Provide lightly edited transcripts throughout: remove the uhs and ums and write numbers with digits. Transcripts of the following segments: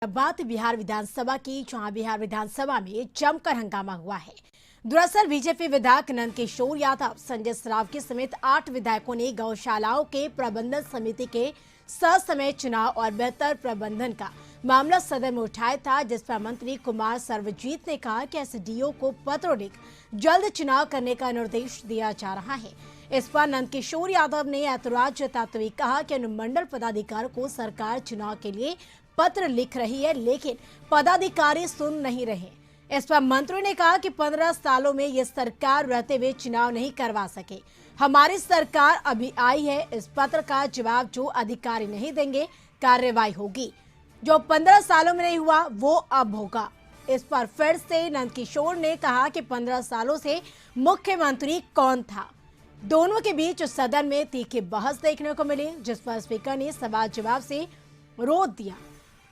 बात बिहार विधानसभा की, जहां बिहार विधानसभा में जमकर हंगामा हुआ है। दरअसल बीजेपी विधायक नंदकिशोर यादव, संजय सरावगी समेत 8 विधायकों ने गौशालाओं के प्रबंधन समिति के ससमय चुनाव और बेहतर प्रबंधन का मामला सदन में उठाया था, जिस पर मंत्री कुमार सर्वजीत ने कहा कि एसडीओ को पत्र लिख जल्द चुनाव करने का निर्देश दिया जा रहा है। इस पर नंदकिशोर यादव ने ऐतराज जताते हुए कहा कि अनुमंडल पदाधिकारी को सरकार चुनाव के लिए पत्र लिख रही है, लेकिन पदाधिकारी सुन नहीं रहे। इस पर मंत्री ने कहा कि 15 सालों में ये सरकार रहते हुए चुनाव नहीं करवा सके। हमारी सरकार अभी आई है, इस पत्र का जवाब जो अधिकारी नहीं देंगे कार्रवाई होगी। जो 15 सालों में नहीं हुआ वो अब होगा। इस पर फिर से नंदकिशोर ने कहा कि 15 सालों से मुख्यमंत्री कौन था। दोनों के बीच सदन में तीखी बहस देखने को मिली, जिस पर स्पीकर ने सवाल जवाब से रोक दिया।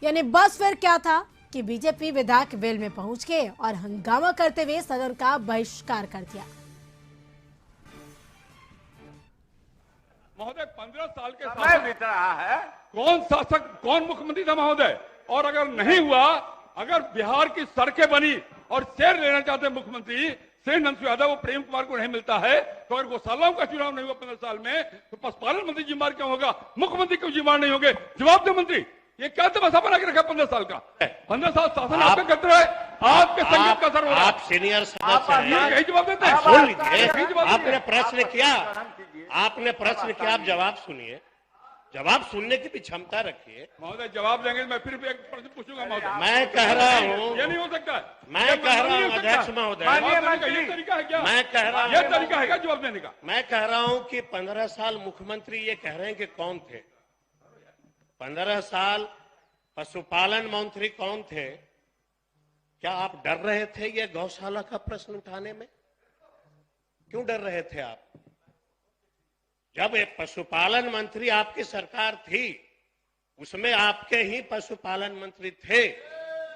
यानी बस फिर क्या था कि बीजेपी विधायक वेल में पहुंच गए और हंगामा करते हुए सदन का बहिष्कार कर दिया। महोदय, 15 साल के समय बीत रहा है, कौन शासक, कौन मुख्यमंत्री था महोदय? और अगर नहीं हुआ, अगर बिहार की सड़कें बनी और शेयर लेना चाहते हैं मुख्यमंत्री श्री नंदकिशोर यादव, वो प्रेम कुमार को नहीं मिलता है, तो अगर गौशालाओं का चुनाव नहीं हुआ 15 साल में, तो पशुपालन मंत्री जिम्मेदार क्यों होगा? मुख्यमंत्री क्यों जिम्मेदार नहीं होंगे? जवाब दो मंत्री। ये क्या तमाशा बना के रखा 15 साल का? 15 साल शासन आपका करते रहे, आपके संगीत का असर हो रहा है। आप सीनियर सदस्य हैं, यही जवाब देते हैं। सुन लीजिए। आपने प्रश्न किया, आप जवाब सुनिए। जवाब सुनने की भी क्षमता रखिए। महोदय जवाब देंगे, मैं फिर भी एक प्रश्न पूछूंगा महोदय। मैं कह रहा हूँ, ये नहीं हो सकता है। मैं कह रहा हूँ अध्यक्ष महोदय, ये तरीका है क्या? मैं कह रहा हूँ, ये तरीका है क्या जवाब देने का? मैं कह रहा हूँ कि 15 साल मुख्यमंत्री ये कह रहे हैं कि कौन थे? 15 साल पशुपालन मंत्री कौन थे? क्या आप डर रहे थे ये गौशाला का प्रश्न उठाने में? क्यों डर रहे थे आप? जब एक पशुपालन मंत्री आपकी सरकार थी, उसमें आपके ही पशुपालन मंत्री थे,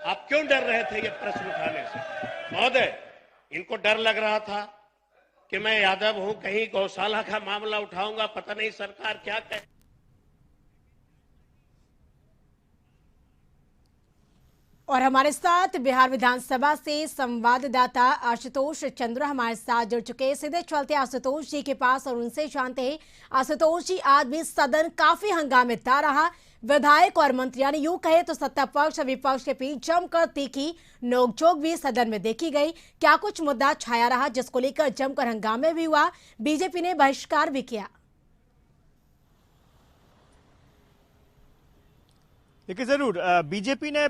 आप क्यों डर रहे थे ये प्रश्न उठाने से? महोदय, इनको डर लग रहा था कि मैं यादव हूं, कहीं गौशाला का मामला उठाऊंगा, पता नहीं सरकार क्या कहे। और हमारे साथ बिहार विधानसभा से संवाददाता आशुतोष चंद्र हमारे साथ जुड़ चुके हैं। सीधे चलते आशुतोष जी के पास और उनसे जानते हैं। आशुतोष जी, आज भी सदन काफी हंगामेदार रहा। विधायक और मंत्री, यानी यूं कहे तो सत्ता पक्ष और विपक्ष के बीच जमकर तीखी नोकझोंक भी सदन में देखी गई। क्या कुछ मुद्दा छाया रहा जिसको लेकर जमकर हंगामे भी हुआ, बीजेपी ने बहिष्कार भी किया? देखिए, जरूर बीजेपी ने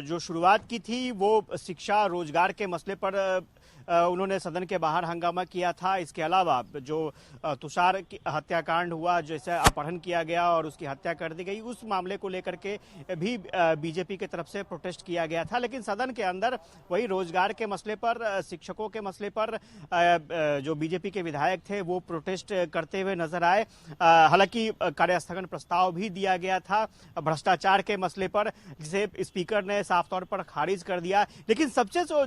जो शुरुआत की थी वो शिक्षा रोजगार के मसले पर उन्होंने सदन के बाहर हंगामा किया था। इसके अलावा जो तुषार की हत्याकांड हुआ, जैसे अपहरण किया गया और उसकी हत्या कर दी गई, उस मामले को लेकर के भी बीजेपी की तरफ से प्रोटेस्ट किया गया था। लेकिन सदन के अंदर वही रोजगार के मसले पर, शिक्षकों के मसले पर जो बीजेपी के विधायक थे वो प्रोटेस्ट करते हुए नजर आए। हालांकि कार्यस्थगन प्रस्ताव भी दिया गया था भ्रष्टाचार के मसले पर, जिसे स्पीकर ने साफ तौर पर खारिज कर दिया। लेकिन सबसे जो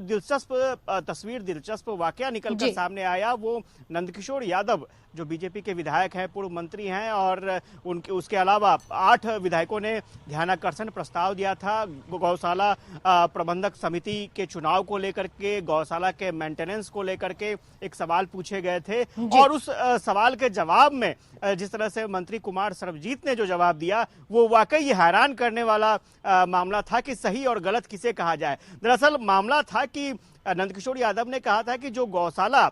दिलचस्प वाकया निकलकर सामने आया वो नंदकिशोर यादव, जो बीजेपी के विधायक हैं, पूर्व मंत्री हैं, और उसके अलावा 8 विधायकों ने ध्यानाकर्षण प्रस्ताव दिया था गौशाला प्रबंधक समिति के चुनाव को लेकर के, गौशाला के मेंटेनेंस को लेकर के एक सवाल पूछे गए थे। और उस सवाल के जवाब में जिस तरह से मंत्री कुमार सर्वजीत ने जो जवाब दिया वो वाकई हैरान करने वाला मामला था कि सही और गलत किसे कहा जाए। दरअसल मामला था कि नंदकिशोर यादव ने कहा था कि जो गौशाला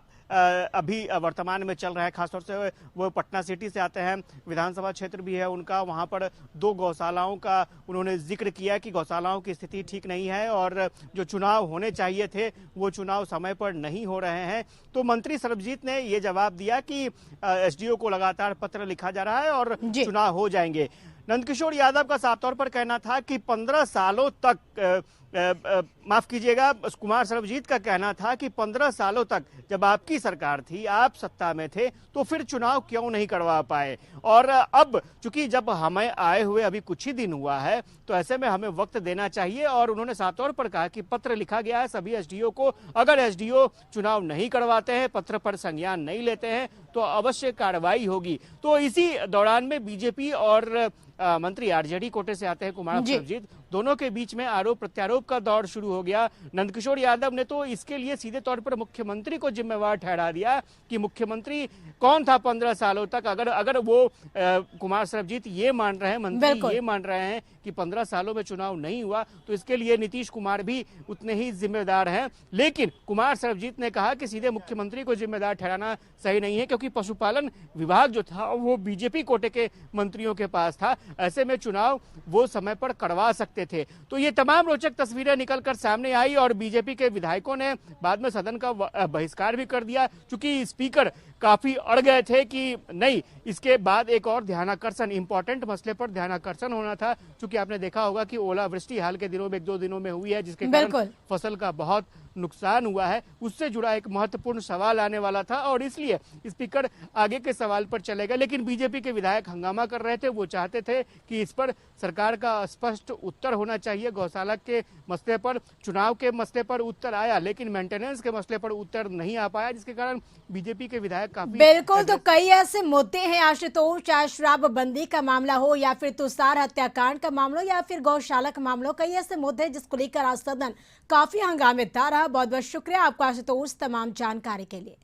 अभी वर्तमान में चल रहा है, खासतौर से वो पटना सिटी से आते हैं, विधानसभा क्षेत्र भी है उनका, वहां पर 2 गौशालाओं का उन्होंने जिक्र किया कि गौशालाओं की स्थिति ठीक नहीं है और जो चुनाव होने चाहिए थे वो चुनाव समय पर नहीं हो रहे हैं। तो मंत्री सर्वजीत ने ये जवाब दिया कि एसडीओ को लगातार पत्र लिखा जा रहा है और चुनाव हो जाएंगे। नंदकिशोर यादव का साफ तौर पर कहना था कि 15 सालों तक माफ कीजिएगा, कुमार सर्वजीत का कहना था कि 15 सालों तक जब आपकी सरकार थी, आप सत्ता में थे, तो फिर चुनाव क्यों नहीं करवा पाए। और अब चूंकि जब हमें आए हुए अभी कुछ ही दिन हुआ है, तो ऐसे में हमें वक्त देना चाहिए। और उन्होंने साफ तौर पर कहा कि पत्र लिखा गया है सभी एसडीओ को, अगर एसडीओ चुनाव नहीं करवाते हैं, पत्र पर संज्ञान नहीं लेते हैं, तो अवश्य कार्रवाई होगी। तो इसी दौरान में बीजेपी और मंत्री आरजेडी कोटे से आते हैं कुमार सर्वजीत, दोनों के बीच में आरोप प्रत्यारोप का दौर शुरू हो गया। नंदकिशोर यादव ने तो इसके लिए सीधे तौर पर मुख्यमंत्री को जिम्मेवार ठहरा दिया कि मुख्यमंत्री कौन था 15 सालों तक। अगर वो कुमार सर्वजीत ये मान रहे हैं, मंत्री ये मान रहे हैं कि 15 सालों में चुनाव नहीं हुआ, तो इसके लिए नीतीश कुमार भी उतने ही जिम्मेदार हैं। लेकिन कुमार सर्वजीत ने कहा कि सीधे मुख्यमंत्री को जिम्मेदार ठहराना सही नहीं है, क्योंकि पशुपालन विभाग जो था वो बीजेपी कोटे के मंत्रियों के पास था। ऐसे में चुनाव वो समय पर करवा सकते थे। तो ये तमाम रोचक तस्वीरें निकलकर सामने आई और बीजेपी के विधायकों ने बाद में सदन का बहिष्कार भी कर दिया, क्योंकि स्पीकर काफी अड़ गए थे कि नहीं, इसके बाद एक और ध्यानाकर्षण, इंपॉर्टेंट मसले पर ध्यानाकर्षण होना था। क्योंकि आपने देखा होगा कि ओलावृष्टि हाल के दिनों में 1-2 दिनों में हुई है, जिसके कारण फसल का बहुत नुकसान हुआ है। उससे जुड़ा एक महत्वपूर्ण सवाल आने वाला था और इसलिए स्पीकर आगे के सवाल पर चले गए। लेकिन बीजेपी के विधायक हंगामा कर रहे थे। वो चाहते थे कि इस पर सरकार का स्पष्ट उत्तर होना चाहिए। गौशाला के मसले पर, चुनाव के मसले पर उत्तर आया, लेकिन मेंटेनेंस के मसले पर उत्तर नहीं आ पाया, जिसके कारण बीजेपी के विधायक काफी बिल्कुल। तो कई ऐसे मुद्दे हैं आशुतोष, चाहे शराबबंदी का मामला हो या फिर तुषार हत्याकांड का मामला हो या फिर गौशाला का मामला हो, कई ऐसे मुद्दे जिसको लेकर आज सदन काफी हंगामेदार रहा। बहुत बहुत शुक्रिया आपका आशुतोष तमाम जानकारी के लिए।